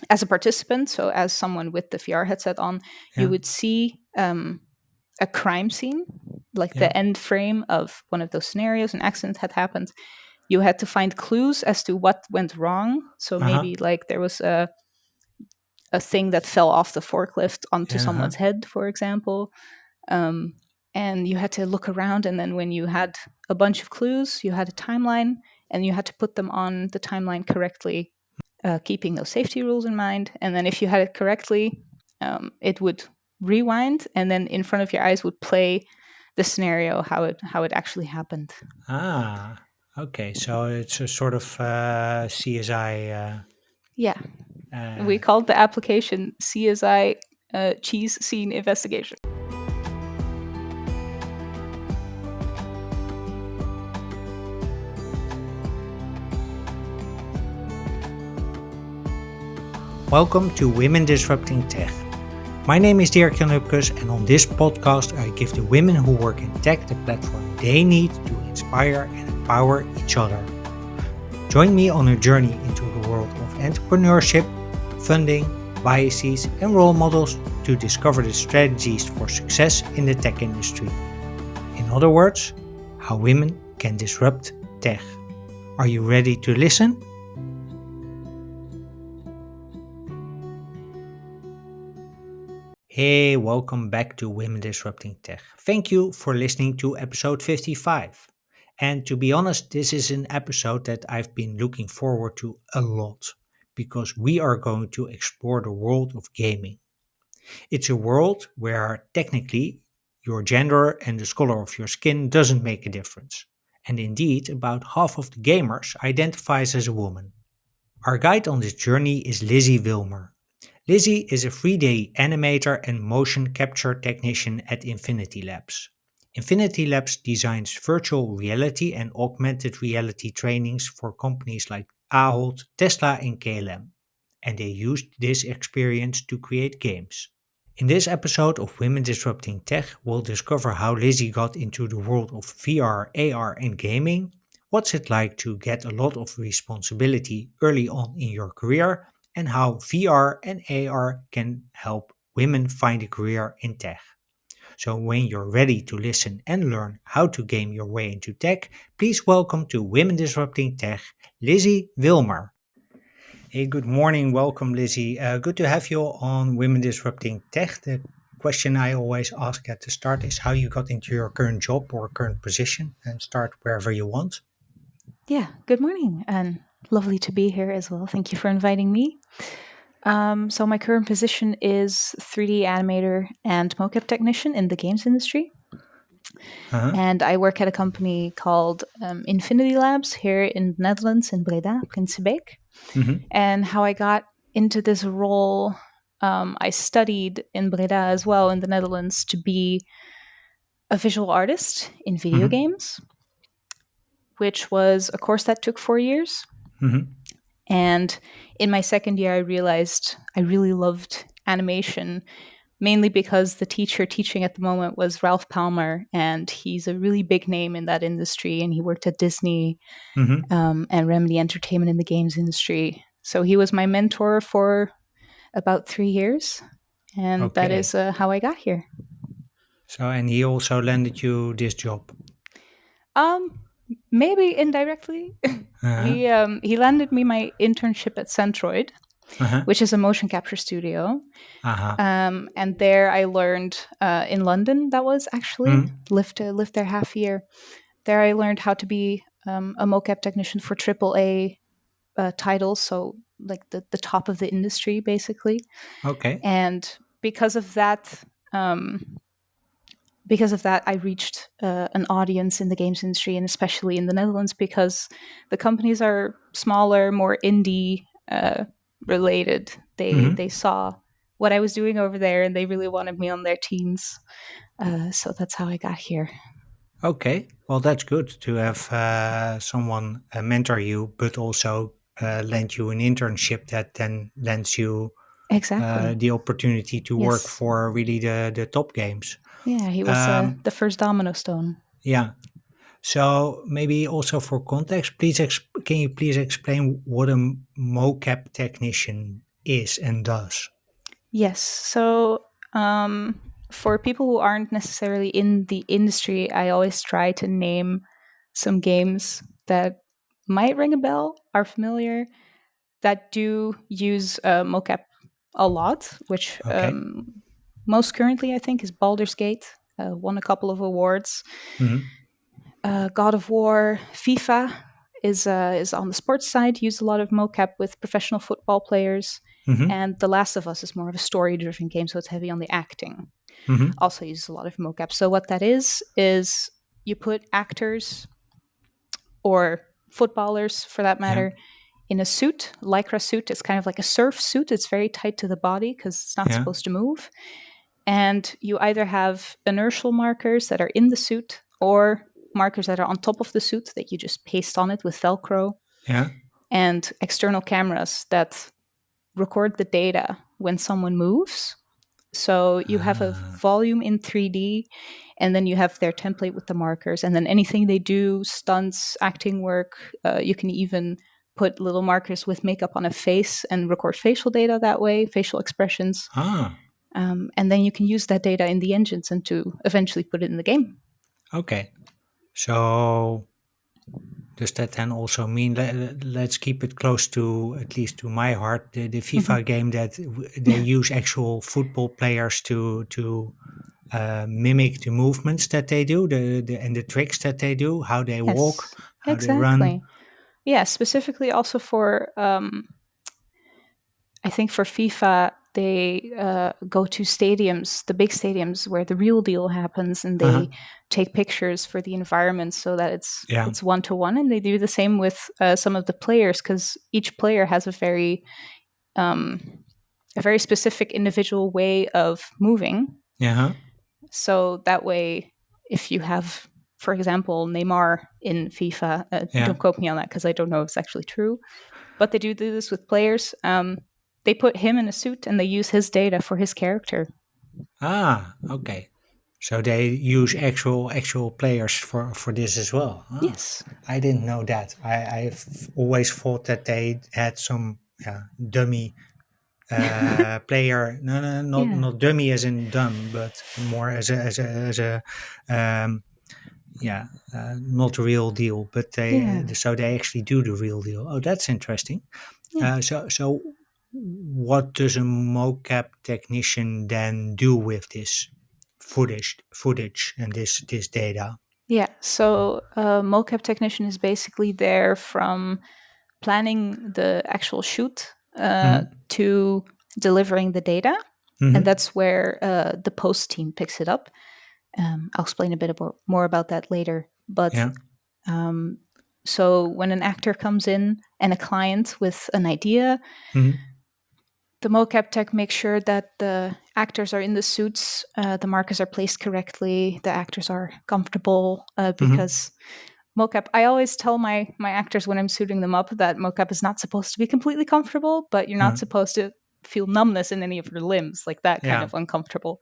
as a participant, so as someone with the VR headset on, you Yeah. would see a crime scene, like Yeah. the end frame of one of those scenarios. An accident had happened. You had to find clues as to what went wrong. So Uh-huh. maybe like there was a thing that fell off the forklift onto Yeah. Uh-huh. someone's head, for example. Um, and you had to look around, and then when you had a bunch of clues, you had a timeline, and you had to put them on the timeline correctly, keeping those safety rules in mind. And then if you had it correctly, it would rewind, and then in front of your eyes would play the scenario how it actually happened. Ah, okay. So it's a sort of CSI. Yeah, we Uh, called the application CSI Cheese Scene Investigation. Welcome to Women Disrupting Tech. My name is Dirk Jan Hupkes, and on this podcast, I give the women who work in tech the platform they need to inspire and empower each other. Join me on a journey into the world of entrepreneurship, funding, biases, and role models to discover the strategies for success in the tech industry. In other words, how women can disrupt tech. Are you ready to listen? Hey, welcome back to Women Disrupting Tech. Thank you for listening to episode 55. And to be honest, this is an episode that I've been looking forward to a lot because we are going to explore the world of gaming. It's a world where technically your gender and the color of your skin doesn't make a difference. And indeed, about half of the gamers identifies as a woman. Our guide on this journey is Lizzy Wilmer. Lizzy is a 3D animator and motion capture technician at Infinity Labs. Infinity Labs designs virtual reality and augmented reality trainings for companies like Ahold, Tesla, and KLM, and they used this experience to create games. In this episode of Women Disrupting Tech, we'll discover how Lizzy got into the world of VR, AR, and gaming. What's it like to get a lot of responsibility early on in your career, and how VR and AR can help women find a career in tech. So, when you're ready to listen and learn how to game your way into tech, please welcome to Women Disrupting Tech, Lizzy Wilmer. Hey, good morning. Welcome, Lizzy. Good to have you on Women Disrupting Tech. The question I always ask at the start is how you got into your current job or current position, and start wherever you want. Yeah, good morning, and lovely to be here as well. Thank you for inviting me. So my current position is 3D animator and mocap technician in the games industry, Uh-huh. and I work at a company called Infinity Labs here in the Netherlands, in Breda, Prinsenbeek. Mm-hmm. And how I got into this role, I studied in Breda as well in the Netherlands to be a visual artist in video Mm-hmm. games, which was a course that took 4 years. Mm-hmm. And in my second year, I realized I really loved animation, mainly because the teacher teaching at the moment was Ralph Palmer, and he's a really big name in that industry. And he worked at Disney Mm-hmm. and Remedy Entertainment in the games industry. So he was my mentor for about 3 years, and that Okay. is how I got here. So, and he also landed you this job. Um, Maybe indirectly. Uh-huh. He landed me my internship at Centroid, Uh-huh. which is a motion capture studio. Uh-huh. And there I learned in London. That was actually Mm-hmm. lived there half a year. There I learned how to be a mocap technician for AAA titles, so like the top of the industry, basically. Okay. And because of that, um, because of that, I reached an audience in the games industry, and especially in the Netherlands, because the companies are smaller, more indie related. They Mm-hmm. saw what I was doing over there, and they really wanted me on their teams. So that's how I got here. Okay. Well, that's good to have someone mentor you, but also lend you an internship that then lends you Exactly. the opportunity to work Yes. for really the top games. Yeah, he was Um, the first domino stone. yeah. So maybe also for context, can you please explain what a mocap technician is and does. Yes. So, for people who aren't necessarily in the industry, I always try to name some games that might ring a bell, are familiar, that do use mocap a lot, which Okay. most currently I think is Baldur's Gate. Won a couple of awards. Hmm. God of War, FIFA is on the sports side. Used a lot of mocap with professional football players, Hmm. and The Last of Us is more of a story-driven game, so it's heavy on the acting. Hmm. Also uses a lot of mocap. So what that is you put actors or footballers, for that Yeah. matter, in a suit, lycra suit. It's kind of like a surf suit. It's very tight to the body because it's not Yeah. supposed to move. And you either have inertial markers that are in the suit or markers that are on top of the suit that you just paste on it with Velcro, Yeah. and external cameras that record the data when someone moves. So you have a Ah. volume in 3D, and then you have their template with the markers, and then anything they do, stunts, acting work, you can even put little markers with makeup on a face and record facial data that way, facial expressions. Ah. And then you can use that data in the engines and to eventually put it in the game. Okay. So does that then also mean let's keep it close to at least to my heart the Mhm. FIFA game that they use actual football players to mimic the movements that they do, the and the tricks that they do, how they walk, Yes, how they run. exactly. Yeah, specifically also for I think for FIFA, they go to stadiums, the big stadiums where the real deal happens, and Uh-huh. they take pictures for the environment so that Yeah. it's one to one. And they do the same with some of the players because each player has um, a very specific individual way of moving. Yeah. Huh? So that way, if you have, for example, Neymar in FIFA, Yeah. don't quote me on that because I don't know if it's actually true, but they do this with players. They put him in a suit and they use his data for his character. Ah, okay. So they use actual players for this as well. Ah, Yes. I didn't know that. I've always thought that they had some, yeah, dummy player. No, no, Yeah. not dummy as in dumb, but more as a yeah, not real deal. But Yeah. they actually do the real deal. Oh, that's interesting. Yeah. So what does a mocap technician then do with this footage and this data? Yeah. So a mocap technician is basically there from planning the actual shoot Hmm. to delivering the data. And Hmm. that's where the post team picks it up. I'll explain a bit more about that later. But Yeah. um, so when an actor comes in and a client with an idea, Hmm. the mocap tech makes sure that the actors are in the suits, the markers are placed correctly, the actors are comfortable, Hmm. because mocap. I always tell my actors when I'm suiting them up that mocap is not supposed to be completely comfortable, but you're not Uh, supposed to feel numbness in any of your limbs, like that kind yeah. of uncomfortable.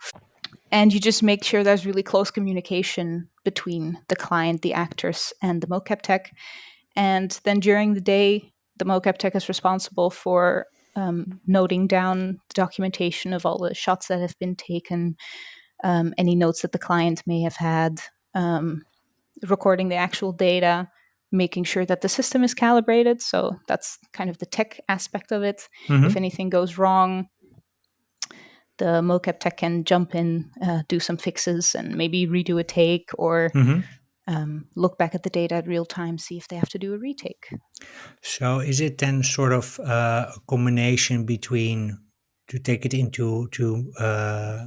And you just make sure there's really close communication between the client, the actors, and the mocap tech. And then during the day, the mocap tech is responsible for noting down the documentation of all the shots that have been taken, any notes that the client may have had, um, recording the actual data, making sure that the system is calibrated. So that's kind of the tech aspect of it. If Hmm. anything goes wrong, the mocap tech can jump in, do some fixes, and maybe redo a take or Hmm. look back at the data at real time, see if they have to do a retake. So is it then sort of a combination between, to take it into to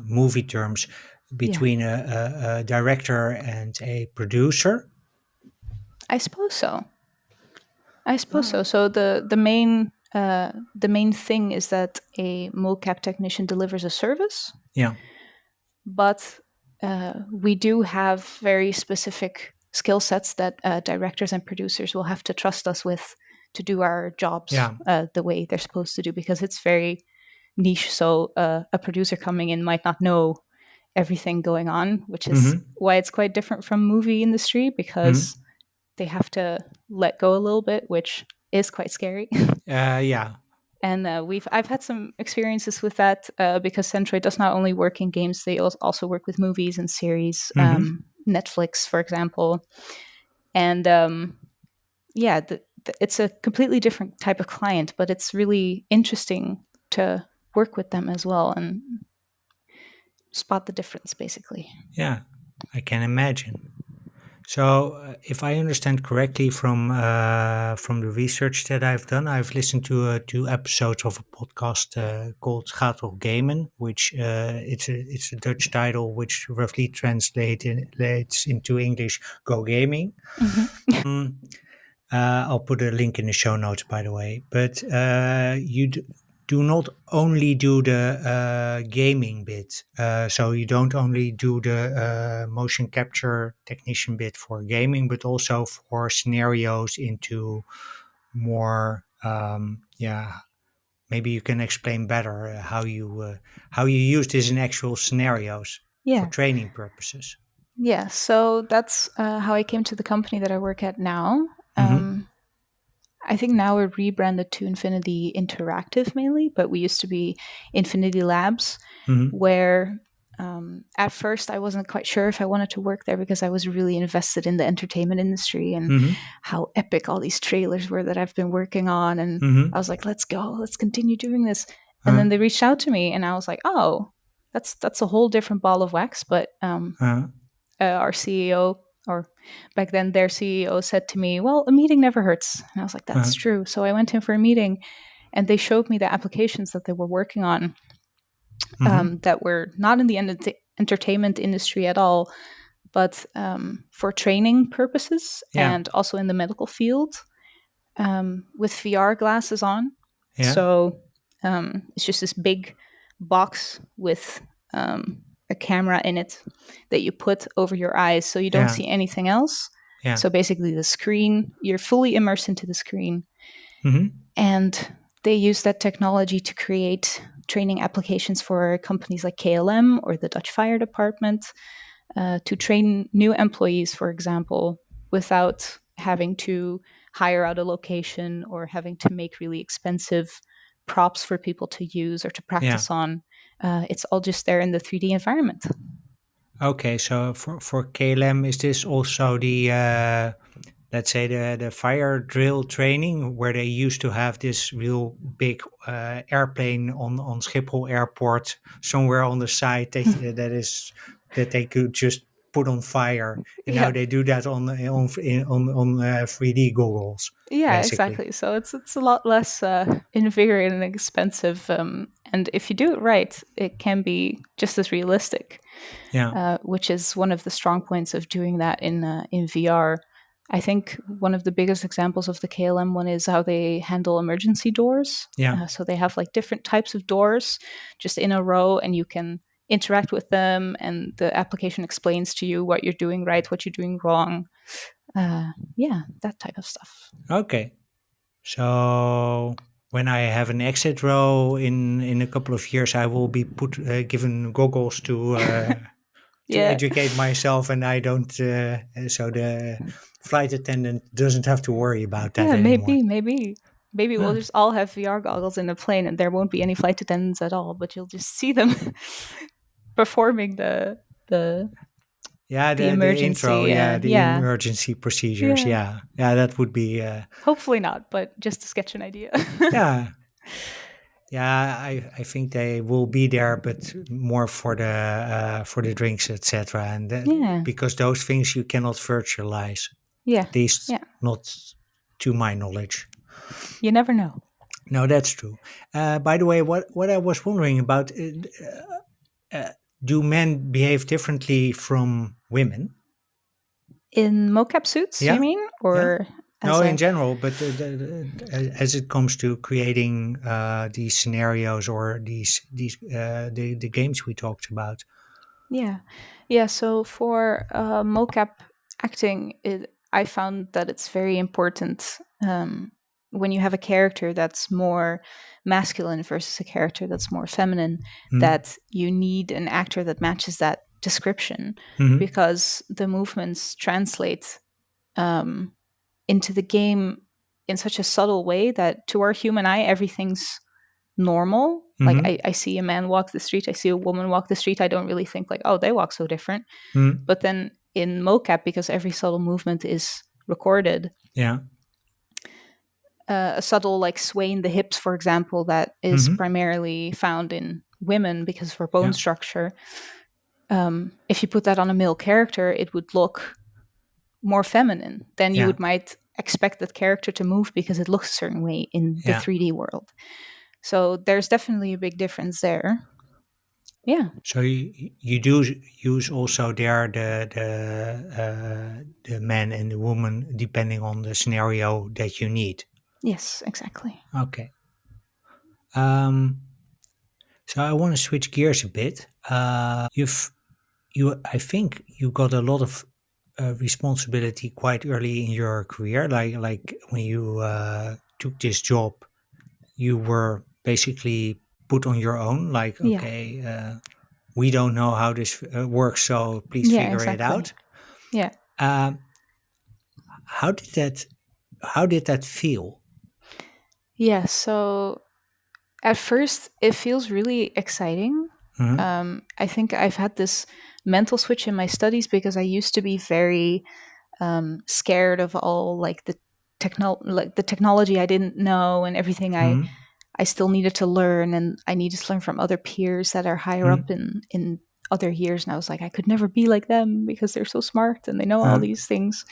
movie terms, Yeah, between a director and a producer? I suppose so. I suppose Ah, so. So the main thing is that a mocap technician delivers a service, yeah. but we do have very specific skill sets that directors and producers will have to trust us with to do our jobs Yeah. the way they're supposed to do, because it's very niche. So a producer coming in might not know everything going on, which is Hmm. why it's quite different from movie industry, Hmm. because they have to let go a little bit, which is quite scary. Yeah. And I've had some experiences with that because Centroid does not only work in games; they also work with movies and series. Mm-hmm. Netflix, for example, and yeah, it's a completely different type of client, but it's really interesting to work with them as well and spot the difference, basically. Yeah, I can imagine. So, if I understand correctly from the research that I've done, I've listened to 2 episodes of a podcast called Gaat op Gamen, which it's a Dutch title, which roughly translates into English "Go Gaming." I'll put a link in the show notes, by the way. But do not only do the gaming bit. So you don't only do the motion capture technician bit for gaming, but also for scenarios into more. Yeah, maybe you can explain better how you use this in actual scenarios for Yeah, training purposes. yeah. So that's how I came to the company that I work at now. Mm-hmm. I think now we're rebranded to Infinity Interactive mainly, but we used to be Infinity Labs, Mm-hmm. where at first I wasn't quite sure if I wanted to work there because I was really invested in the entertainment industry and Mm-hmm. how epic all these trailers were that I've been working on. And I Mm-hmm. was like, let's go, let's continue doing this. And Uh, then they reached out to me, and I was like, oh, that's a whole different ball of wax. But uh, our CEO, or back then their CEO, said to me, well, a meeting never hurts. And I was like, uh, that's true. So I went in for a meeting, and they showed me the applications that they were working on mm-hmm. that were not in the entertainment industry at all, but for training purposes Yeah. and also in the medical field with VR glasses on. Yeah. So it's just this big box with a camera in it that you put over your eyes so you don't Yeah. see anything else. Yeah. So basically, the screen, you're fully immersed into the screen. Mm-hmm. And they use that technology to create training applications for companies like KLM or the Dutch Fire Department to train new employees, for example, without having to hire out a location or having to make really expensive props for people to use or to Yeah. practice on. It's all just there in the 3D environment. Okay. So for KLM, is this also the let's say the fire drill training where they used to have this real big airplane on Schiphol Airport somewhere on the side that they could just put on fire, and now Yeah. they do that on 3D goggles, Yeah, basically. exactly. So it's a lot less invigorating and expensive, and if you do it right, it can be just as realistic, Yeah. which is one of the strong points of doing that in VR. I think one of the biggest examples of the KLM one is how they handle emergency doors. Yeah. So they have like different types of doors just in a row, and you can interact with them, and the application explains to you what you're doing right, what you're doing wrong. Yeah, that type of stuff. Okay. So when I have an exit row in a couple of years, I will be put given goggles to Yeah. educate myself, and I don't. So the flight attendant doesn't have to worry about that Yeah, anymore. maybe we'll Huh. just all have VR goggles in the plane, and there won't be any flight attendants at all. But you'll just see them performing the Yeah, the the intro. emergency. Yeah, the Yeah, emergency procedures. yeah. Yeah, yeah, that would be. Hopefully not, but just to sketch an idea. Yeah, yeah. I think they will be there, but more for the drinks, etc. And Yeah, because those things you cannot virtualize. yeah, At least yeah. not to my knowledge. You never know. No, that's true. By the way, what I was wondering about, do men behave differently from women? In mocap suits, you Yeah, mean, yeah. or No, as in a general, but as it comes to creating these scenarios or these the games we talked about. yeah, yeah. So for mocap acting, I found that it's very important when you have a character that's more masculine versus a character that's more feminine, Mm-hmm. that you need an actor that matches that description Mm-hmm. because the movements translate um, into the game in such a subtle way that to our human eye, everything's normal. Like Mm-hmm. I see a man walk the street, I see a woman walk the street. I don't really think like, oh, they walk so different. Mm-hmm. But then in mocap, because every subtle movement is recorded, Yeah. a subtle like sway in the hips, for example, that is Mm-hmm. primarily found in women because of her bone Yeah. structure. If you put that on a male character, it would look more feminine. Then you Yeah. would might expect that character to move because it looks a certain way in the Yeah. 3D world. So there's definitely a big difference there. Yeah. So you do use also there the man and the woman depending on the scenario that you need. Yes, exactly. Okay. So I want to switch gears a bit. You've I think you got a lot of responsibility quite early in your career. Like when you took this job, you were basically put on your own. Like, Yeah. okay, we don't know how this works, so please Yeah, figure it exactly. out. Yeah. Um, how did that how did that feel? Yeah. So at first, it feels really exciting. Hmm. I think I've had this mental switch in my studies because I used to be very scared of all like the technology I didn't know and everything Hmm. I still needed to learn, and I needed to learn from other peers that are higher up Hmm. in other years. And I was like, I could never be like them because they're so smart and they know all Uh, these things.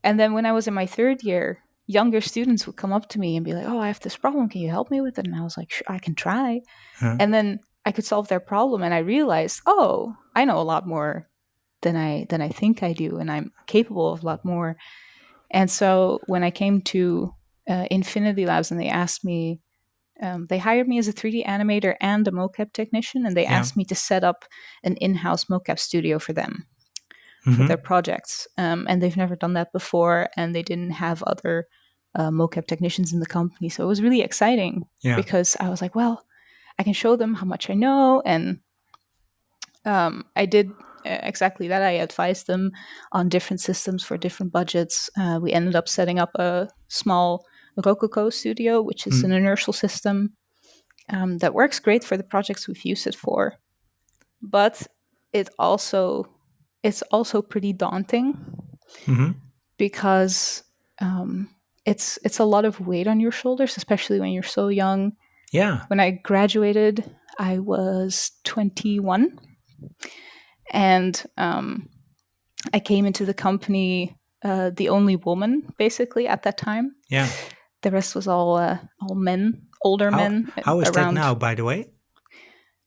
And then when I was in my third year, younger students would come up to me and be like, "Oh, I have this problem. Can you help me with it?" And I was like, "Sure, I can try." uh, And then I could solve their problem, and I realized, oh, I know a lot more than I think I do, and I'm capable of a lot more. And so when I came to Infinity Labs and they asked me, they hired me as a 3D animator and a mocap technician, and they yeah. asked me to set up an in-house mocap studio for them for their Hmm. projects. And they've never done that before, and they didn't have other mocap technicians in the company. So it was really exciting Yeah. because I was like, well, I can show them how much I know. And I did exactly that. I advised them on different systems for different budgets. We ended up setting up a small Rococo studio, which is an Mm-hmm. inertial system that works great for the projects we've used it for. But it also it's also pretty daunting Mm-hmm. because it's a lot of weight on your shoulders, especially when you're so young. Yeah. When I graduated, I was 21, and I came into the company the only woman basically at that time. Yeah. The rest was all men, older How men how is that around. now, by the way?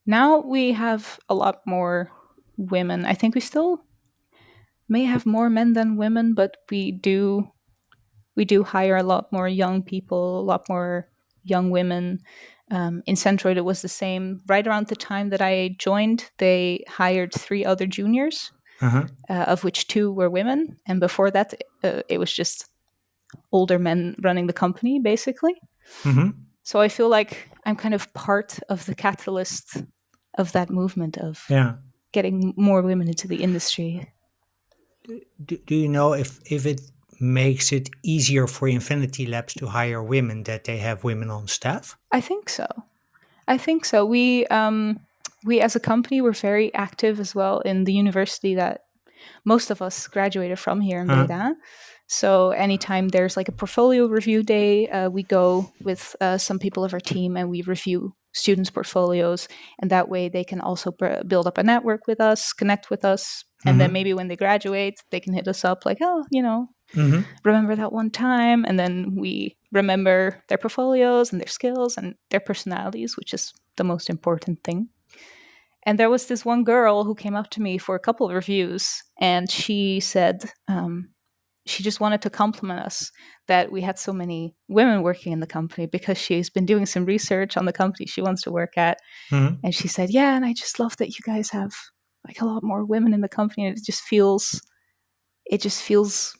Now we have a lot more women. I think we still may have more men than women, but we do hire a lot more young people, a lot more young women. In Centroid, it was the same. Right around the time that I joined, they hired 3 other juniors, Uh-huh. of which 2 were women. And before that, it was just older men running the company, basically. Mm-hmm. So I feel like I'm kind of part of the catalyst of that movement of Yeah. getting more women into the industry. Do you know if it makes it easier for Infinity Labs to hire women that they have women on staff? I think so. I think so. We as a company were very active as well in the university that most of us graduated from here in Huh? Breda. So anytime there's like a portfolio review day, we go with some people of our team and we review students' portfolios, and that way they can also build up a network with us, connect with us, and then Mm-hmm. maybe when they graduate, they can hit us up like, oh, Mm-hmm. remember that one time, and then we remember their portfolios and their skills and their personalities, which is the most important thing. And there was this one girl who came up to me for a couple of reviews, and she said she just wanted to compliment us that we had so many women working in the company because she's been doing some research on the company she wants to work at. Mm-hmm. And she said, yeah, and I just love that you guys have like a lot more women in the company. And it just feels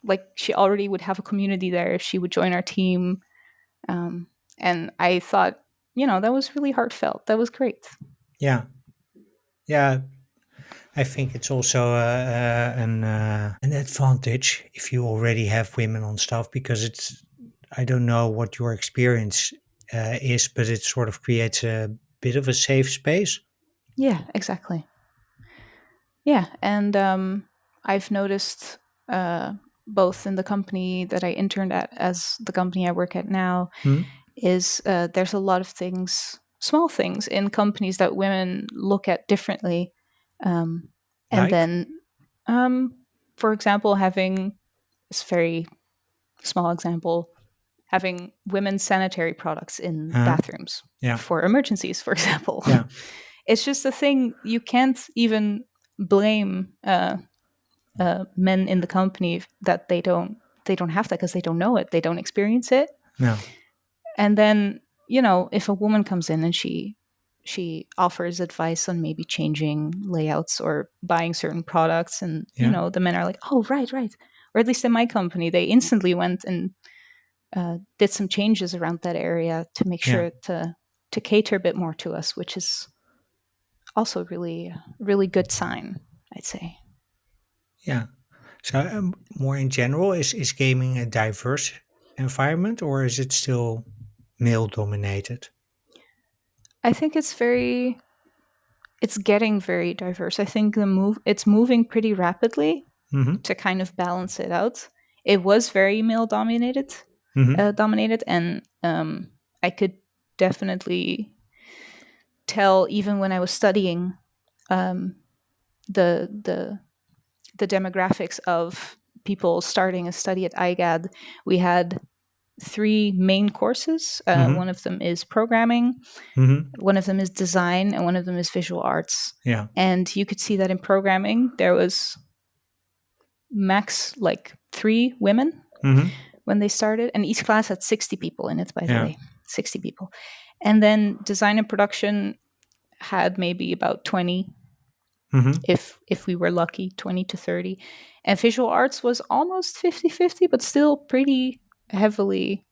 like she already would have a community there if she would join our team. Um, and I thought, that was really heartfelt. That was great. Yeah. Yeah. I think it's also an advantage if you already have women on staff because it's I don't know what your experience is, but it sort of creates a bit of a safe space. Yeah, exactly. Yeah, and I've noticed both in the company that I interned at as the company I work at now Hmm? is there's a lot of things, small things in companies that women look at differently, um, and Like? then, um, for example, having this very small example, having women's sanitary products in Huh? bathrooms Yeah. for emergencies, for example. Yeah. It's just a thing you can't even blame men in the company that they don't have that because they don't know it, they don't experience it. No. And then, if a woman comes in and she offers advice on maybe changing layouts or buying certain products, and Yeah. the men are like, oh, right, right. Or at least in my company, they instantly went and did some changes around that area to make Yeah. sure to cater a bit more to us, which is also really really good sign, I'd say. Yeah. So more in general, is gaming a diverse environment, or is it still male dominated? I think it's getting very diverse. I think it's moving pretty rapidly Mm-hmm. to kind of balance it out. It was very male Mm-hmm. dominated, and I could definitely tell even when I was studying um, the the the demographics of people starting a study at IGAD. We had three main courses. Mm-hmm. One of them is programming, Mm-hmm. one of them is design, and one of them is visual arts. Yeah. And you could see that in programming, there was max like three women Mm-hmm. when they started, and each class had 60 people in it, by the Yeah. way, 60 people. And then design and production had maybe about 20, Mm-hmm. if we were lucky, 20 to 30. And visual arts was almost 50-50, but still pretty heavily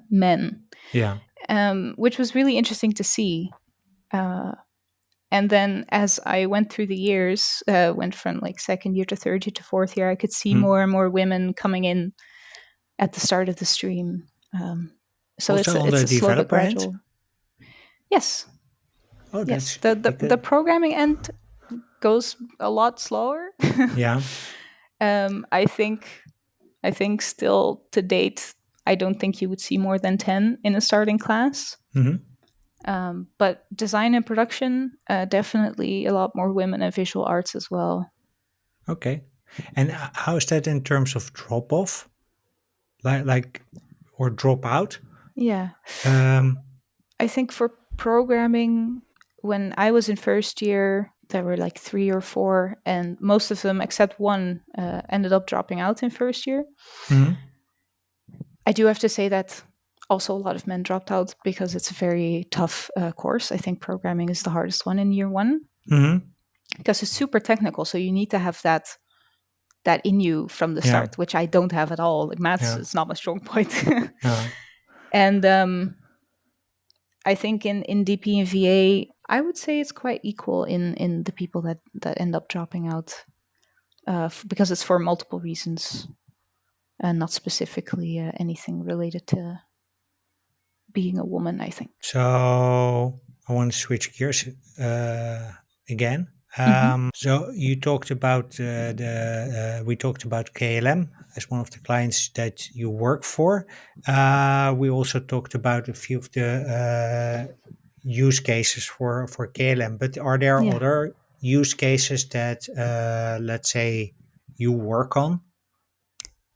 men, Yeah. which was really interesting to see. Uh, and then as I went through the years, went from like second year to third year to fourth year, I could see Mm. more and more women coming in at the start of the stream. So it's Also a, on it's the a slow but developer end. gradual. Yes, Oh, yes. that's The because programming end goes a lot slower. yeah. I think still to date, I don't think you would see more than 10 in a starting class. Mm-hmm. But design and production, definitely a lot more women, and visual arts as well. Okay. And how is that in terms of drop off, like or drop out? Yeah. Um. I think for programming, when I was in first year, there were like three or four, and most of them, except one, ended up dropping out in first year. Mm-hmm. I do have to say that also a lot of men dropped out because it's a very tough course. I think programming is the hardest one in year one Mm-hmm. because it's super technical. So you need to have that in you from the Yeah. start, which I don't have at all. Like maths Yeah. is not my strong point. Yeah. And I think in DP and VA, I would say it's quite equal in the people that end up dropping out because it's for multiple reasons and not specifically anything related to being a woman, I think. So I want to switch gears again. Hmm. So you talked about we talked about KLM as one of the clients that you work for. We also talked about a few of the use cases for KLM. But are there Yeah. other use cases that let's say you work on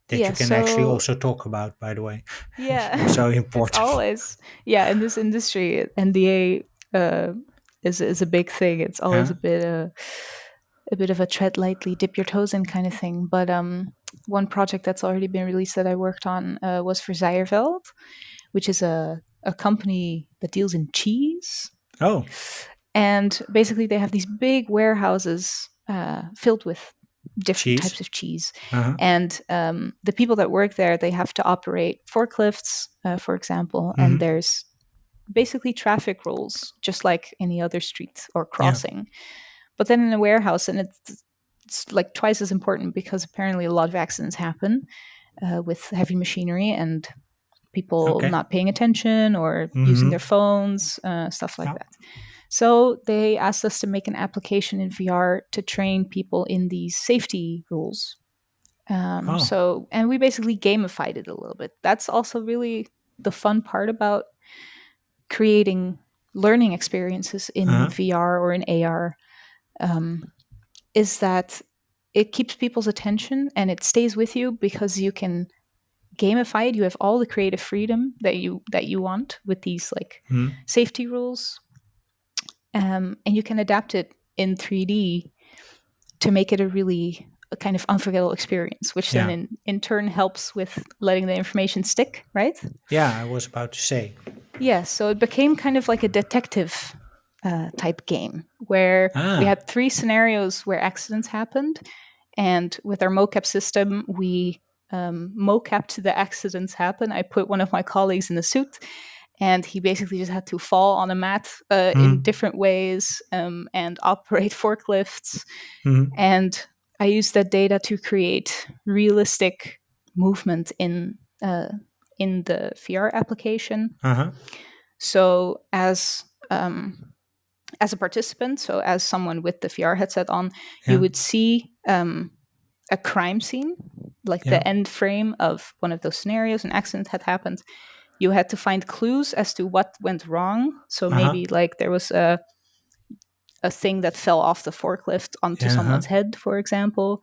that Yeah. you can actually So also talk about? By the way, yeah, so it's important. always, yeah, in this industry, NDA is a big thing. It's always Yeah. a bit of a tread lightly, dip your toes in kind of thing. But one project that's already been released that I worked on was for Zeyerveld, which is a company that deals in cheese. Oh, And basically, they have these big warehouses filled with different cheese. types of cheese. Uh-huh. And the people that work there, they have to operate forklifts, for example. And Mm-hmm. there's basically traffic rules, just like any other street or Yeah. crossing. But then in a warehouse, and it's like twice as important because apparently a lot of accidents happen with heavy machinery, and people Okay. not paying attention or using their Mm-hmm. phones, stuff like Yeah. that. So they asked us to make an application in VR to train people in these safety rules. Oh. And we basically gamified it a little bit. That's also really the fun part about creating learning experiences in Uh-huh. VR or in AR, um, is that it keeps people's attention and it stays with you because you can gamify it. You have all the creative freedom that you want with these like Mm. safety rules, and you can adapt it in 3D to make it a kind of unforgettable experience, which then Yeah. in turn helps with letting the information stick, right? Yeah, I was about to say. Yeah, so it became kind of like a detective type game where we Ah. had three scenarios where accidents happened, and with our mocap system, we mocapped the accidents happen. I put one of my colleagues in a suit, and he basically just had to fall on a mat in Mm. different ways, and operate forklifts. Mm. And I used that data to create realistic movement in the VR application. Uh-huh. So as a participant, so as someone with the VR headset on, you Yeah. would see a crime scene, like Yeah. the end frame of one of those scenarios. An accident had happened. You had to find clues as to what went wrong. So Uh-huh. maybe like there was a thing that fell off the forklift onto Yeah. Uh-huh. someone's head, for example.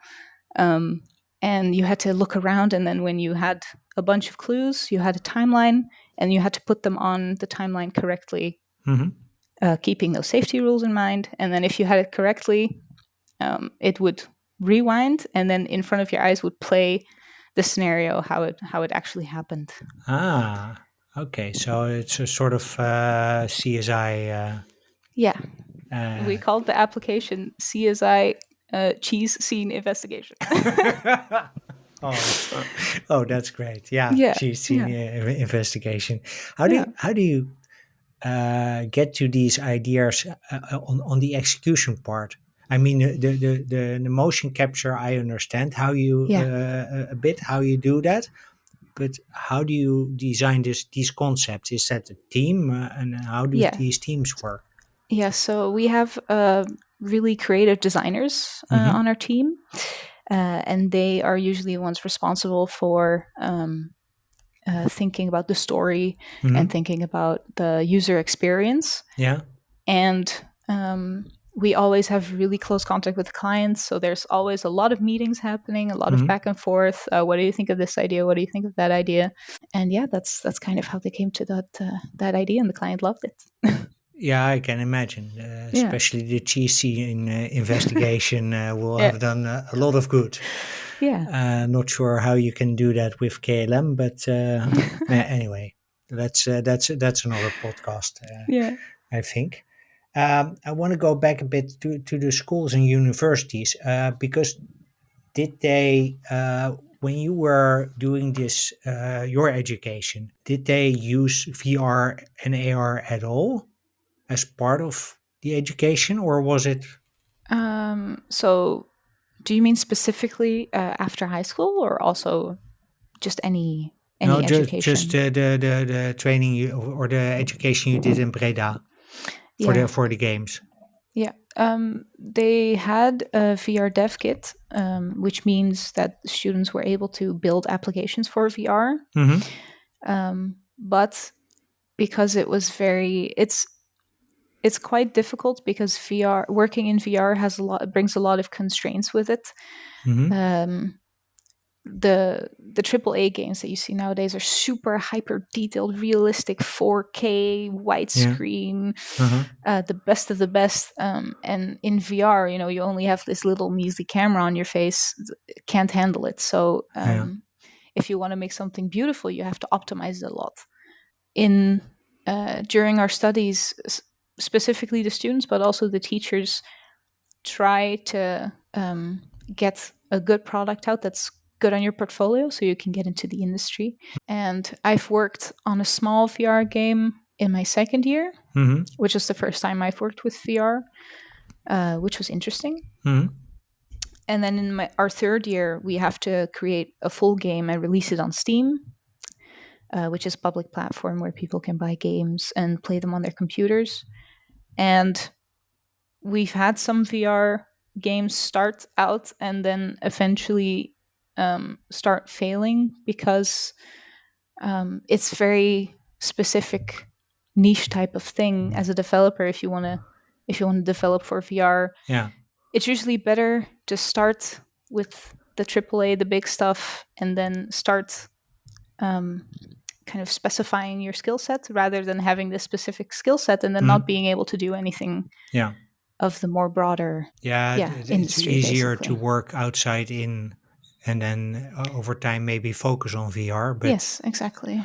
Um, and you had to look around, and then when you had a bunch of clues, you had a timeline, and you had to put them on the timeline correctly, Mm-hmm. keeping those safety rules in mind. And then if you had it correctly, it would rewind, and then in front of your eyes would play the scenario how it actually happened. Ah. Okay. So it's a sort of CSI. Yeah, we Uh, called the application CSI cheese scene investigation. oh, oh, that's great. Yeah, Yeah, she's seen yeah, investigation. yeah, How do you get to these ideas on the execution part? I mean, the motion capture, I understand how you yeah, a bit how you do that, but how do you design these concepts? Is that a team, and how do yeah, these teams work? yeah. So we have really creative designers Mm-hmm. on our team, and they are usually the ones responsible for thinking about the story and Mm-hmm. thinking about the user experience. Yeah. And we always have really close contact with clients, so there's always a lot of meetings happening, a lot of Mm-hmm. back and forth. What do you think of this idea? What do you think of that idea? And yeah, that's kind of how they came to that idea, and the client loved it. Yeah, I can imagine. Yeah, Especially the cheese scene investigation will yeah, have done a lot of good. yeah, Not sure how you can do that with KLM, but anyway, that's another podcast, yeah. I think. I want to go back a bit to the schools and universities because did they, when you were doing this, your education, did they use VR and AR at all as part of the education, or was it So, do you mean specifically after high school, or also just no, any just education? the training you, or the education you did in Breda Yeah, for the games? yeah. They had a VR dev kit, which means that students were able to build applications for VR. Mm-hmm. But because it's quite difficult because VR working in VR has a lot brings a lot of constraints with it. Mm-hmm. Um, the AAA games that you see nowadays are super hyper detailed, realistic 4K Yeah. widescreen, Uh-huh. the best of the best. And in VR, you only have this little measly camera on your face, can't handle it. So Yeah. if you want to make something beautiful, you have to optimize it a lot. In During our studies, specifically the students, but also the teachers, try to get a good product out that's good on your portfolio so you can get into the industry. And I've worked on a small VR game in my second year, Mm-hmm. which is the first time I've worked with VR, which was interesting. Mm-hmm. And then in our third year, we have to create a full game and release it on Steam. which is a public platform where people can buy games and play them on their computers. And we've had some VR games start out and then eventually start failing because it's very specific niche type of thing as a developer. If you want to develop for VR, Yeah. it's usually better to start with the AAA, the big stuff, and then start um, kind of specifying your skill set rather than having this specific skill set and then not Mhm. being able to do anything Yeah. of the more broader, Yeah, yeah, it's industry easier to basically. work outside in and then over time maybe focus on VR, but Yes, exactly.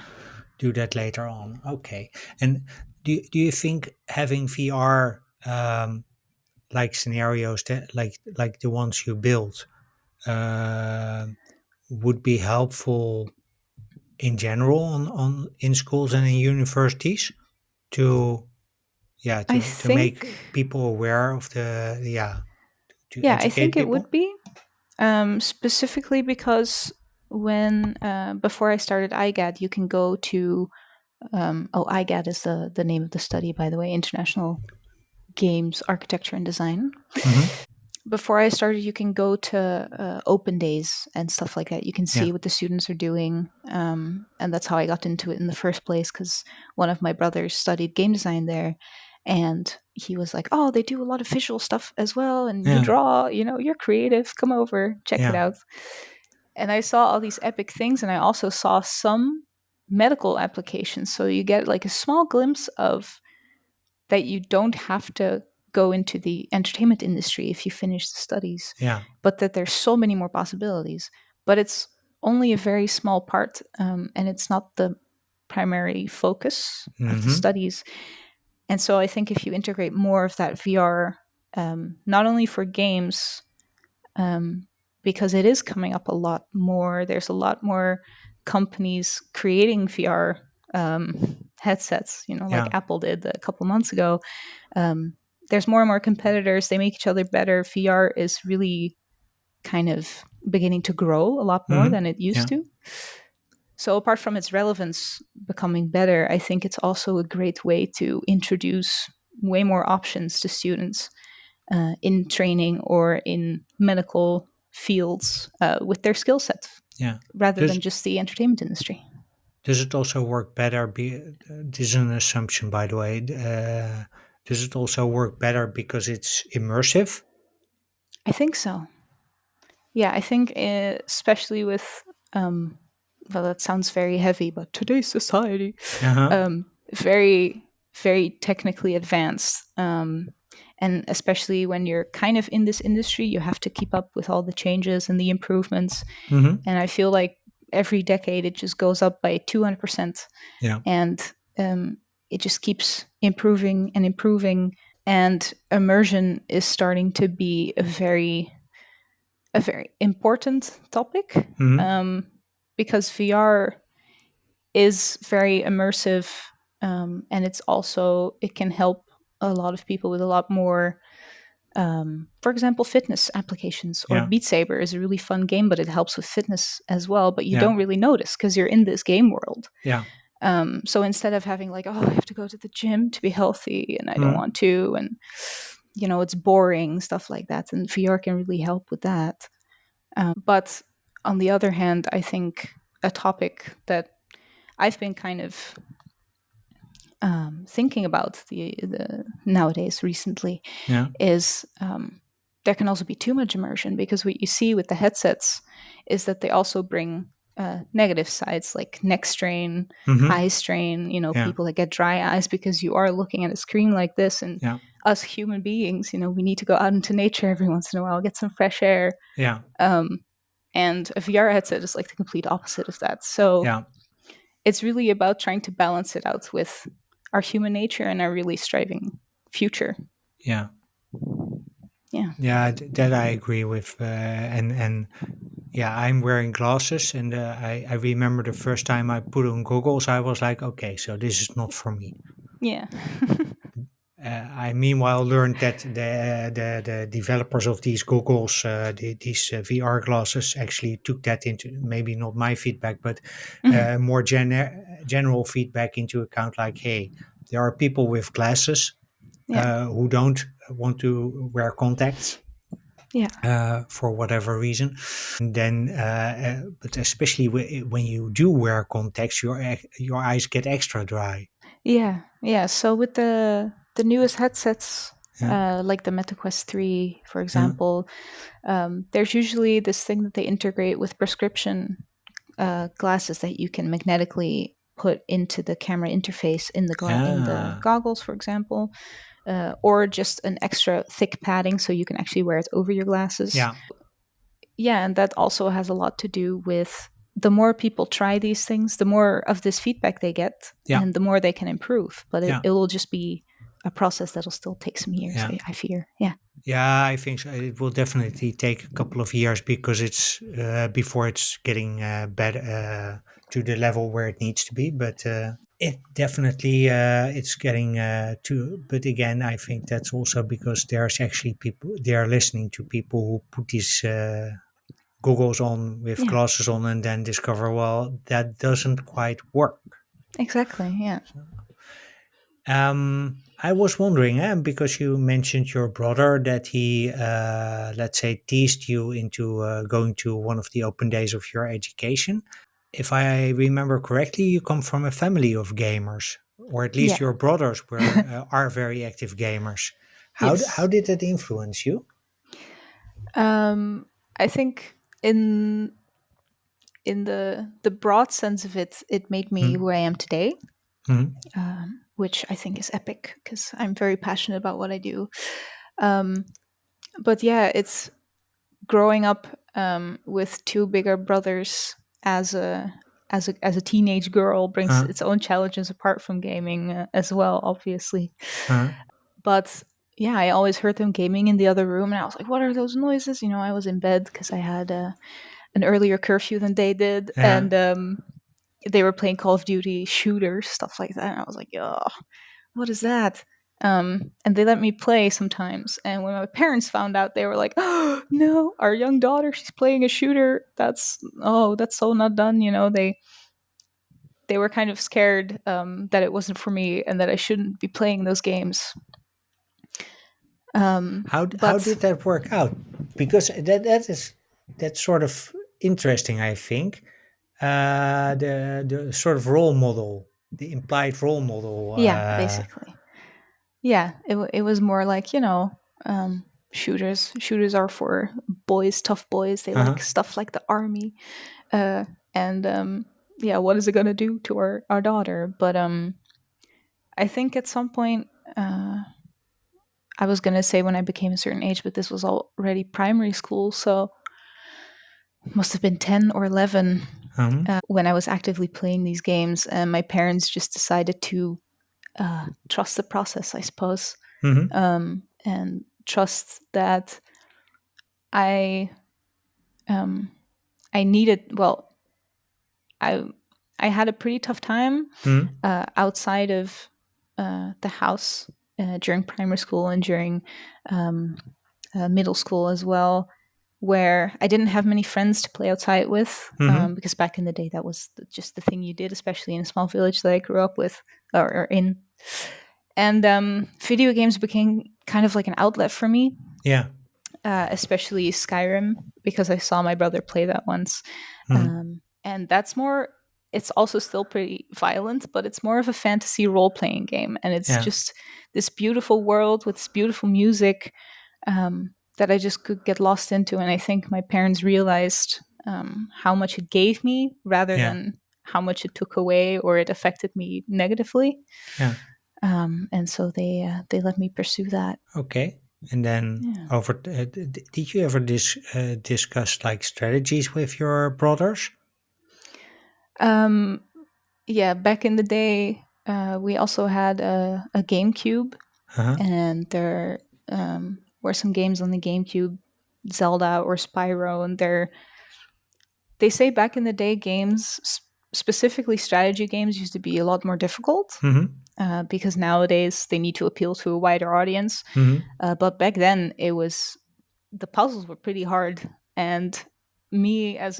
do that later on. Okay. And do you think having VR like scenarios that like the ones you built uh, would be helpful in general on in schools and in universities to I to make think, people aware of the to yeah, I educate think it would people? be specifically because when before I started IGAD, you can go to IGAD is the name of the study, by the way, International Games Architecture and Design. Hmm. Before I started, you can go to open days and stuff like that. You can Yeah. see what the students are doing, and that's how I got into it in the first place. Because one of my brothers studied game design there, and he was like, "Oh, they do a lot of visual stuff as well, and you Yeah. draw. You're creative. Come over, check it Yeah. out." And I saw all these epic things, and I also saw some medical applications. So you get like a small glimpse of that you don't have to go into the entertainment industry if you finish the studies, Yeah. but that there's so many more possibilities. But it's only a very small part, and it's not the primary focus of the Hmm. studies. And so I think if you integrate more of that VR, not only for games, um, because it is coming up a lot more. There's a lot more companies creating VR headsets, like Yeah. Apple did a couple months ago. Um, there's more and more competitors. They make each other better. VR is really kind of beginning to grow a lot more Hmm. than it used Yeah. to. So, apart from its relevance becoming better, I think it's also a great way to introduce way more options to students in training or in medical fields with their skill set Yeah. rather Does than just the entertainment industry. does it also work better? This is an assumption, by the way. Does it also work better because it's immersive? I think so. Yeah, I think especially with, well, that sounds very heavy, but today's society, Uh huh. very, very technically advanced. And especially when you're kind of in this industry, you have to keep up with all the changes and the improvements. Hmm. And I feel like every decade it just goes up by 200%. Yeah. And it just keeps improving and improving. And immersion is starting to be a very important topic, Hmm. um, because VR is very immersive, and it can help a lot of people with a lot more. For example, fitness applications or Yeah. Beat Saber is a really fun game, but it helps with fitness as well. But you Yeah. don't really notice because you're in this game world. Yeah. So instead of having like, oh, I have to go to the gym to be healthy, and I don't Hmm. want to, and it's boring stuff like that, and VR can really help with that. But on the other hand, I think a topic that I've been kind of thinking about the nowadays recently Yeah. is there can also be too much immersion, because what you see with the headsets is that they also bring negative sides like neck strain, Hmm. eye strain, Yeah. people that get dry eyes because you are looking at a screen like this. And Yeah. us human beings, we need to go out into nature every once in a while, get some fresh air. Yeah. Um, and a VR headset is like the complete opposite of that. So Yeah. it's really about trying to balance it out with our human nature and our really striving future. Yeah. Yeah. Yeah. That I agree with. And yeah, I'm wearing glasses, and I remember the first time I put on goggles, I was like, okay, so this is not for me. Yeah. I meanwhile learned that the developers of these goggles, these VR glasses, actually took that into maybe not my feedback, but more general feedback into account, like, hey, there are people with glasses Yeah. who don't want to wear contacts Yeah. for whatever reason. Then, but especially when you do wear contacts, your eyes get extra dry. Yeah. Yeah. So with the newest headsets, Yeah. like the MetaQuest 3, for Yeah. example, there's usually this thing that they integrate with prescription glasses that you can magnetically put into the camera interface in the Yeah. goggles, for example, or just an extra thick padding so you can actually wear it over your glasses. Yeah. Yeah, and that also has a lot to do with the more people try these things, the more of this feedback they get, Yeah. and the more they can improve. But Yeah. it will just be a process that'll still take some years, Yeah. I fear. Yeah. Yeah, I think so. It will definitely take a couple of years because it's before it's getting better to the level where it needs to be. But it definitely it's getting to. But again, I think that's also because there's actually people they are listening to people who put these goggles on with Yeah, glasses on and then discover, well, that doesn't quite work. exactly. Yeah. I was wondering, because you mentioned your brother that he, let's say, teased you into going to one of the open days of your education. If I remember correctly, you come from a family of gamers, or at least Yeah. your brothers were are very active gamers. How Yes. did that influence you? Um, I think in the broad sense of it, it made me Hmm. who I am today, Hmm. which I think is epic because I'm very passionate about what I do. Um, but yeah, it's growing up with two bigger brothers as a teenage girl brings Huh? its own challenges apart from gaming as well, obviously. Huh? But yeah, I always heard them gaming in the other room, and I was like, "What are those noises?" You know, I was in bed because I had an earlier curfew than they did, Yeah. and they were playing Call of Duty shooters, stuff like that. And I was like, "Oh, what is that?" And they let me play sometimes. And when my parents found out, they were like, "Oh no, our young daughter, she's playing a shooter. That's so not done." You know, they were kind of scared that it wasn't for me and that I shouldn't be playing those games. How But did that work out? Because that's sort of interesting, I think. The sort of role model, the implied role model. yeah, basically, yeah, it was more like, shooters are for boys, tough boys. They Uh-huh. like stuff like the army, and yeah, what is it gonna do to our daughter? But I think at some point, I was gonna say when I became a certain age, but this was already primary school, so it must have been 10 or 11 Um, when I was actively playing these games, and my parents just decided to trust the process, I suppose, mm-hmm. and trust that I um, I needed. Well, I I had a pretty tough time Mm-hmm. outside of the house during primary school and during um, middle school as well, where I didn't have many friends to play outside with, Mm-hmm. because back in the day that was just the thing you did, especially in a small village that I grew up with or in. And video games became kind of like an outlet for me, Yeah. especially Skyrim, because I saw my brother play that once. Mm-hmm. And that's more, it's also still pretty violent, but it's more of a fantasy role playing game. And it's Yeah. just this beautiful world with this beautiful music that I just could get lost into. And I think my parents realized how much it gave me rather Yeah. than how much it took away or it affected me negatively. Yeah. And so they let me pursue that. Okay. And then Yeah. over, did you ever discuss like strategies with your brothers? Um, yeah, back in the day, we also had a GameCube, Uh-huh. and there were some games on the GameCube, Zelda or Spyro, and they say back in the day, games, specifically strategy games, used to be a lot more difficult Mm-hmm. because nowadays they need to appeal to a wider audience. Mm-hmm. But back then, it was the puzzles were pretty hard, and me as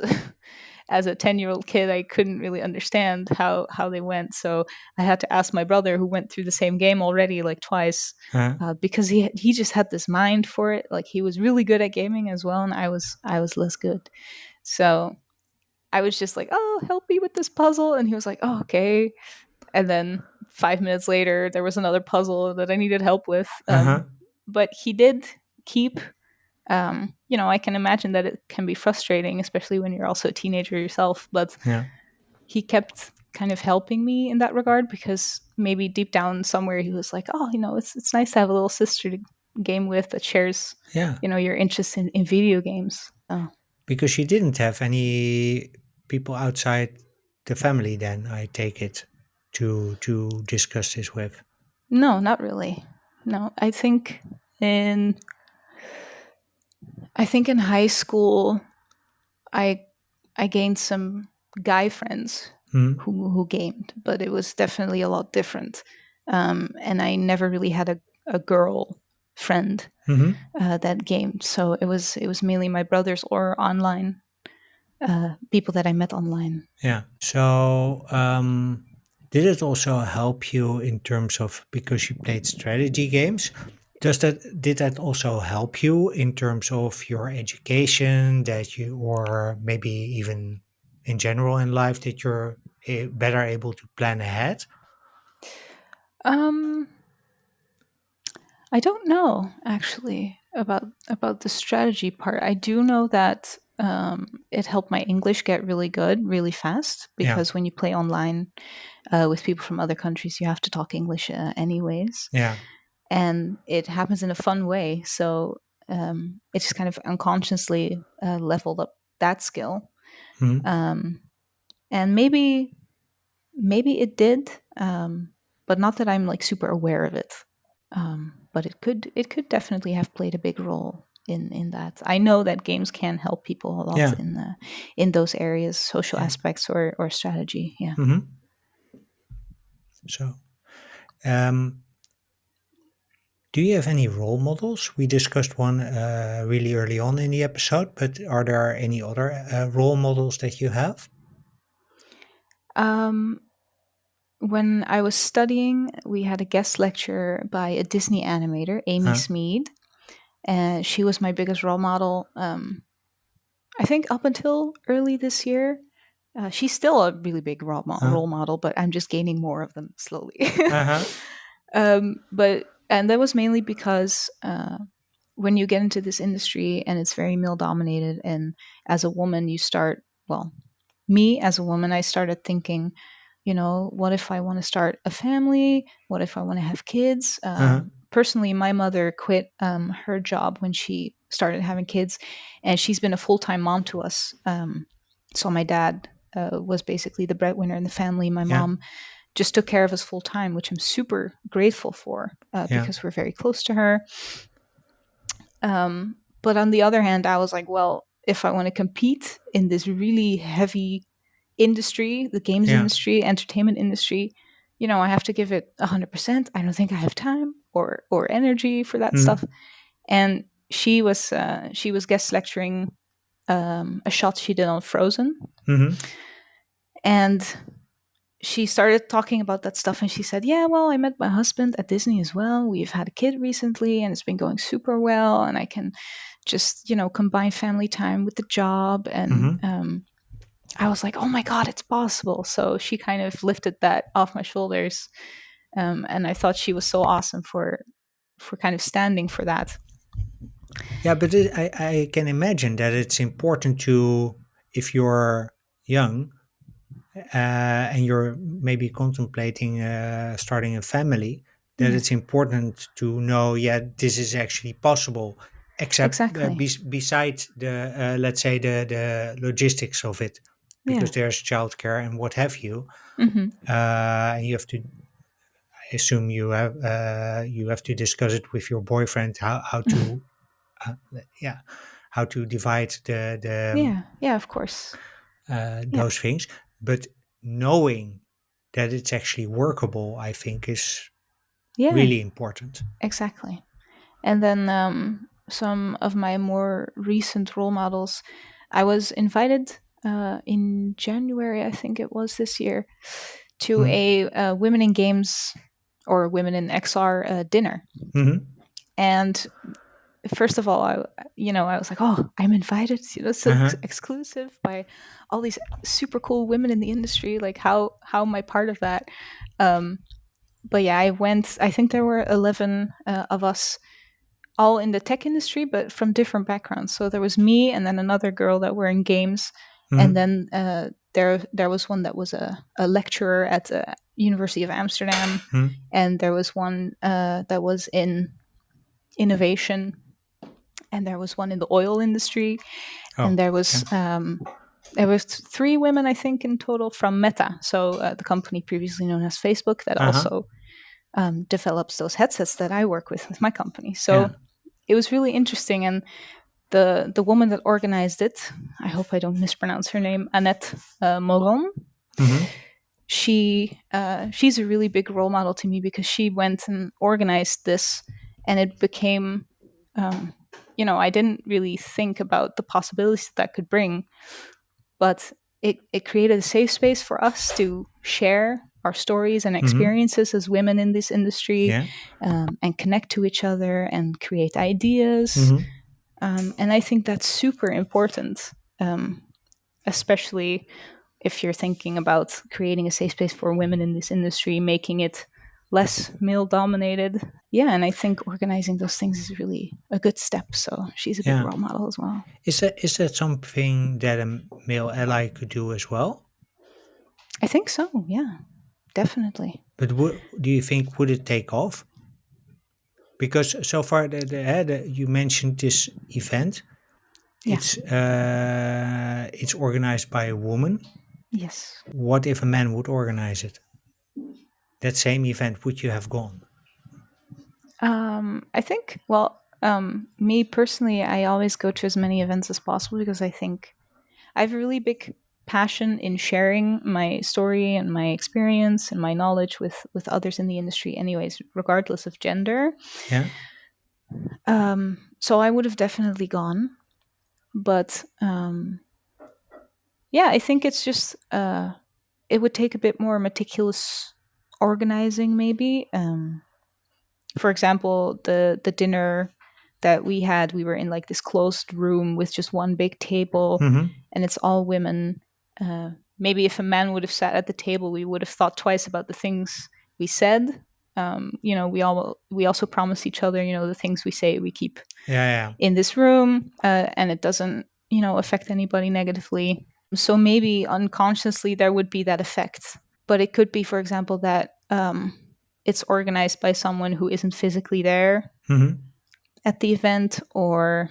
as a 10-year-old kid, I couldn't really understand how they went. So I had to ask my brother, who went through the same game already like twice, Uh, because he just had this mind for it. Like he was really good at gaming as well, and I was less good. So I was just like, "Oh, help me with this puzzle," and he was like, "Oh, okay." And then 5 minutes later, there was another puzzle that I needed help with. uh-huh. But he did keep. I can imagine that it can be frustrating, especially when you're also a teenager yourself. But Yeah. he kept kind of helping me in that regard, because maybe deep down somewhere he was like, "Oh, it's nice to have a little sister to game with that shares, Yeah. your interest in video games." Oh, Because she didn't have any people outside the family then, I take it, to discuss this with. no, not really. No, in I think in high school I I gained some guy friends Hmm. who gamed, but it was definitely a lot different. And I never really had a girl friend Hmm. that gamed, so it was mainly my brothers or online people that I met online. Yeah. So, did it also help you in terms of, because you played strategy games? Did that also help you in terms of your education, that you, or maybe even in general in life, that you're better able to plan ahead? Um, I don't know actually about the strategy part. I do know that it helped my English get really good really fast, Yeah. because when you play online with people from other countries, you have to talk English anyways, Yeah. and it happens in a fun way. So it just kind of unconsciously leveled up that skill, Hmm. um, and maybe it did, but not that I'm like super aware of it. But it could definitely have played a big role in that. I know that games can help people a lot Yeah. in those areas, social Yeah. aspects or strategy. Yeah. Hmm. So, um, do you have any role models? We discussed one really early on in the episode, but are there any other role models that you have? Um, when I was studying, we had a guest lecture by a Disney animator, Amy Huh? Smead, and she was my biggest role model. I think up until early this year. She's still a really big Huh? role model, but I'm just gaining more of them slowly. Uh-huh. And that was mainly because when you get into this industry and it's very male dominated, and as a woman, you start, well, me as a woman, I started thinking, what if I want to start a family? What if I want to have kids? Uh-huh. Personally, my mother quit her job when she started having kids, and she's been a full time mom to us. So my dad was basically the breadwinner in the family. My Yeah. mom just took care of us full time, which I'm super grateful for, Yeah. because we're very close to her. But on the other hand, I was like, well, if I want to compete in this really heavy industry, the games Yeah. industry, entertainment industry, I have to give it 100%. I don't think I have time or energy for that stuff. Mm-hmm. And she was guest lecturing a shot she did on Frozen, Mm-hmm. and she started talking about that stuff, and she said, "Yeah, well, I met my husband at Disney as well. We've had a kid recently, and it's been going super well, and I can just combine family time with the job." And Mm-hmm. I was like, "Oh my god, it's possible!" So she kind of lifted that off my shoulders, and I thought she was so awesome for kind of standing for that. Yeah, but I can imagine that it's important to, if you're young, and you're maybe contemplating starting a family, that Yeah, it's important to know, yeah, this is actually possible, except exactly. besides the, let's say, the logistics of it, because Yeah. there's childcare and what have you. Hmm. And you have to, I assume you have to discuss it with your boyfriend, how to, uh, yeah, how to divide the Yeah. Yeah. Of course. Yeah. those things. But knowing that it's actually workable, I think, is Yeah. really important. Exactly. And then some of my more recent role models, I was invited. in January, I think it was this year, to Mm-hmm. a Women in Games or Women in XR dinner. Mm-hmm. And first of all, I was like, oh, I'm invited. So Uh-huh. exclusive by all these super cool women in the industry. Like, how am I part of that? Um, but yeah, I went. I think there were 11 of us, all in the tech industry, but from different backgrounds. So there was me, and then another girl that were in games, and Mm-hmm. then there was one that was a lecturer at the University of Amsterdam, Mm-hmm. and there was one that was in innovation, and there was one in the oil industry, and Oh, okay. there was three women, I think, in total from Meta, so the company previously known as Facebook that Uh-huh. also develops those headsets that I work with my company. Yeah. So it was really interesting, and the woman that organized it, I hope I don't mispronounce her name, Annette Moron. Mm-hmm. She's a really big role model to me because she went and organized this, and it became, um, I didn't really think about the possibilities that could bring, but it created a safe space for us to share our stories and Mm-hmm. experiences as women in this industry, Yeah. and connect to each other and create ideas. Mm-hmm. And I think that's super important, especially if you're thinking about creating a safe space for women in this industry, making it less male dominated. Yeah, and I think organizing those things is really a good step. So she's a big Yeah. role model as well. Is that something that a male ally could do as well? I think so. Yeah, definitely. But do you think would it take off? Because so far, you mentioned this event. Yeah. It's organized by a woman. Yes. What if a man would organize it? That same event, would you have gone? I think, well, me personally, I always go to as many events as possible because I think I have a really big passion in sharing my story and my experience and my knowledge with others in the industry, anyways, regardless of gender. Yeah. So I would have definitely gone, but yeah, I think it's just it would take a bit more meticulous organizing, maybe. For example, the dinner that we had, we were in like this closed room with just one big table, Mm-hmm. and it's all women. Maybe if a man would have sat at the table, we would have thought twice about the things we said. We also promised each other, the things we say we keep Yeah. Yeah. in this room, and it doesn't, affect anybody negatively. So maybe unconsciously there would be that effect, but it could be, for example, that it's organized by someone who isn't physically there Mm-hmm. at the event, or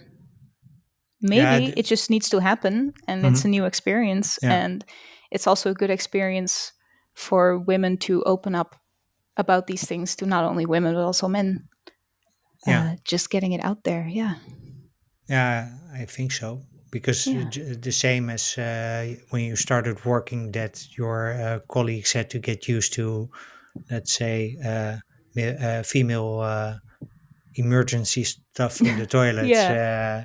Yeah. maybe it just needs to happen and it's a Mm-hmm. new experience, Yeah. and it's also a good experience for women to open up about these things to not only women but also men, Yeah. just getting it out there. Yeah. Yeah. I think so. Because Yeah. the same as when you started working, that your colleagues had to get used to, let's say, female emergency stuff in the toilets. Yeah.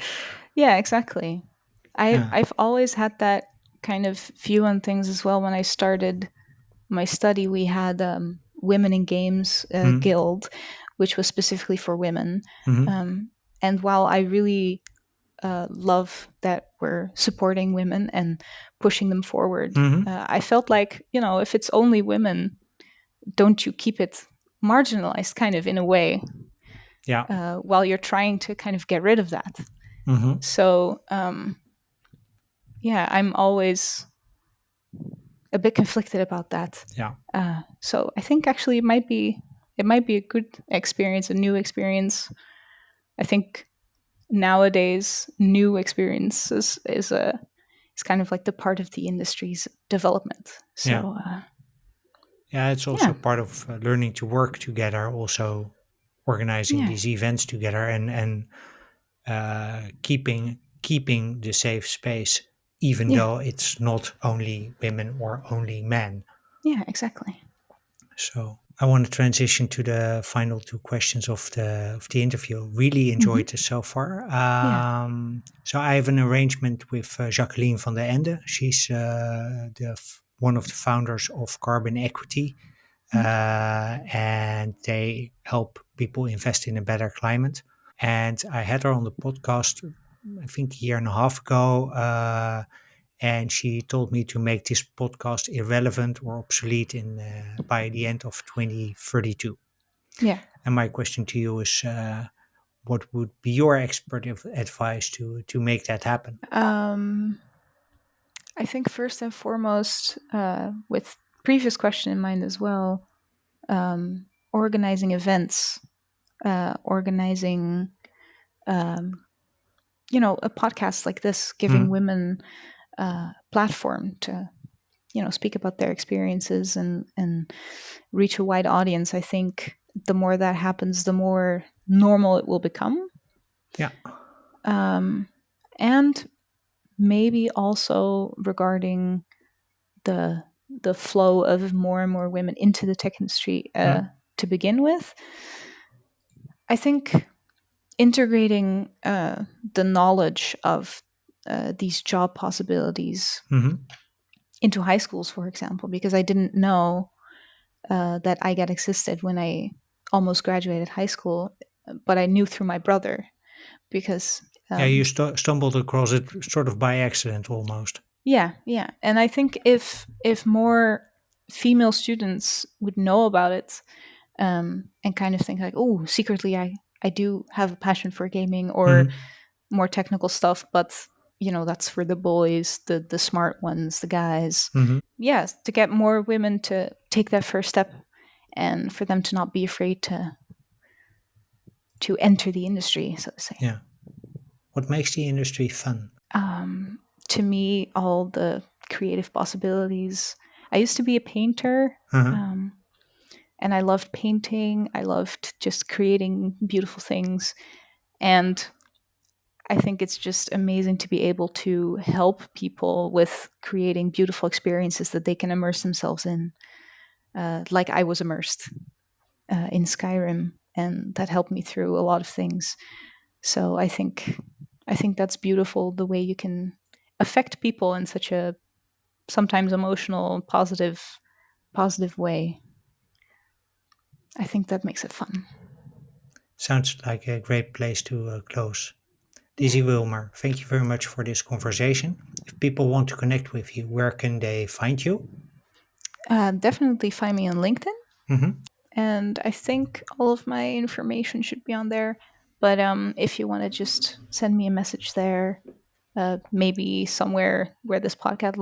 Yeah, exactly. Yeah. I've always had that kind of view on things as well. When I started my study, we had Women in Games Mm-hmm. Guild, which was specifically for women. Mm-hmm. And while I really love that we're supporting women and pushing them forward, Mm-hmm. I felt like, if it's only women, don't you keep it marginalized kind of in a way, Yeah. while you're trying to kind of get rid of that. Mm-hmm. So, yeah, I'm always a bit conflicted about that. Yeah. So I think actually it might be a good experience, a new experience. I think nowadays new experiences is kind of like the part of the industry's development. Yeah. So Yeah. It's also yeah, part of learning to work together, also organizing yeah, these events together, and keeping the safe space, even yeah, though it's not only women or only men. yeah, exactly. So. I want to transition to the final two questions of the interview. Really enjoyed Hmm. this so far. Yeah. So I have an arrangement with Jacqueline van der Ende. She's one of the founders of Carbon Equity, Mhm. and they help people invest in a better climate. And I had her on the podcast, I think a year and a half ago, and she told me to make this podcast irrelevant or obsolete in by the end of 2032. Yeah. And my question to you is, what would be your expert advice to make that happen? Um, I think first and foremost, with previous question in mind as well, organizing events, organizing, um, a podcast like this, giving Mhm. women platform to speak about their experiences and reach a wide audience. I think the more that happens, the more normal it will become. Yeah. um, and maybe also regarding the the flow of more and more women into the tech industry, Mhm. to begin with. I think integrating the knowledge of these job possibilities Mhm. into high schools, for example, because I didn't know that IGAT existed when I almost graduated high school, but I knew through my brother because, Yeah, you stumbled across it sort of by accident almost. yeah, yeah. And I think if more female students would know about it, and kind of think like, oh, secretly I do have a passion for gaming or Mhm. more technical stuff, but that's for the boys, the smart ones, the guys. Mhm. Yes, to get more women to take that first step and for them to not be afraid to enter the industry, so to say. Yeah. What makes the industry fun? To me, all the creative possibilities. I used to be a painter, Uh-huh. um, and I loved painting. I loved just creating beautiful things. And I think it's just amazing to be able to help people with creating beautiful experiences that they can immerse themselves in, like I was immersed in Skyrim, and that helped me through a lot of things. So I think that's beautiful, the way you can affect people in such a sometimes emotional, positive way. I think that makes it fun. Sounds like a great place to close. Yeah. Lizzy Wilmer, thank you very much for this conversation. If people want to connect with you, where can they find you? Definitely find me on LinkedIn, Hmm. and I think all of my information should be on there. But if you want to just send me a message there, maybe somewhere where this podcast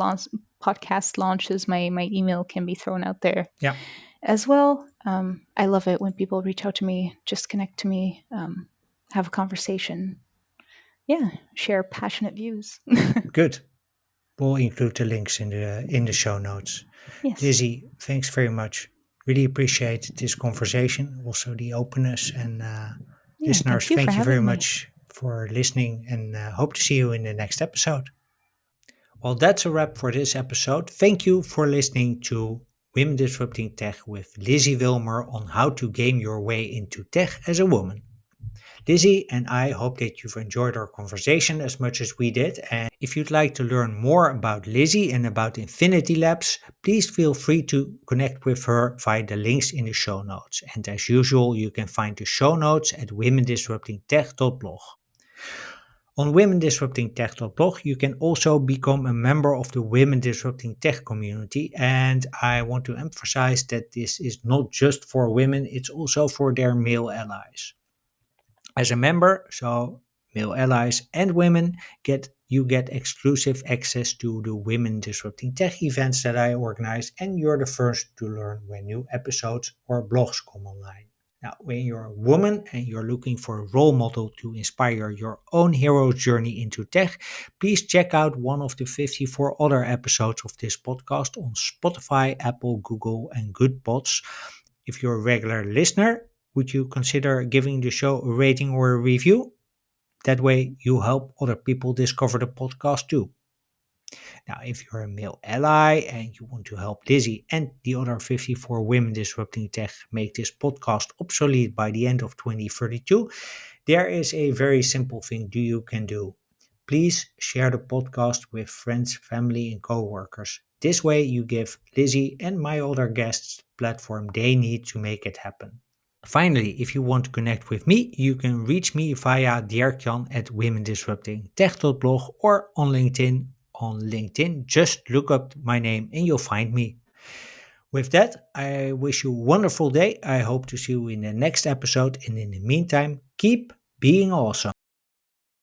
launches, my email can be thrown out there Yeah, as well. I love it when people reach out to me, just connect to me, have a conversation. Yeah, share passionate views. good. We'll include the links in the show notes. Yes. Lizzy, thanks very much. Really appreciate this conversation, also the openness. And Yeah, listeners, thank you for thank you very having me. much for listening, and hope to see you in the next episode. Well, that's a wrap for this episode. Thank you for listening to Women Disrupting Tech with Lizzy Wilmer on how to game your way into tech as a woman. Lizzy and I hope that you've enjoyed our conversation as much as we did. And if you'd like to learn more about Lizzy and about Infinity Labs, please feel free to connect with her via the links in the show notes. And as usual, you can find the show notes at womendisruptingtech.blog. On womendisruptingtech.blog, you can also become a member of the Women Disrupting Tech community. And I want to emphasize that this is not just for women, it's also for their male allies. As a member, so male allies and women, get exclusive access to the Women Disrupting Tech events that I organize, and you're the first to learn when new episodes or blogs come online. Now, when you're a woman and you're looking for a role model to inspire your own hero's journey into tech, please check out one of the 54 other episodes of this podcast on Spotify, Apple, Google, and Goodpods. If you're a regular listener, would you consider giving the show a rating or a review? That way, you help other people discover the podcast too. Now, if you're a male ally and you want to help Lizzie and the other 54 women disrupting tech make this podcast obsolete by the end of 2032, there is a very simple thing you can do. Please share the podcast with friends, family, and coworkers. This way, you give Lizzie and my other guests the platform they need to make it happen. Finally, if you want to connect with me, you can reach me via Dierkjan at womendisruptingtech.blog or on LinkedIn. On LinkedIn, just look up my name and you'll find me. With that, I wish you a wonderful day. I hope to see you in the next episode. And in the meantime, keep being awesome.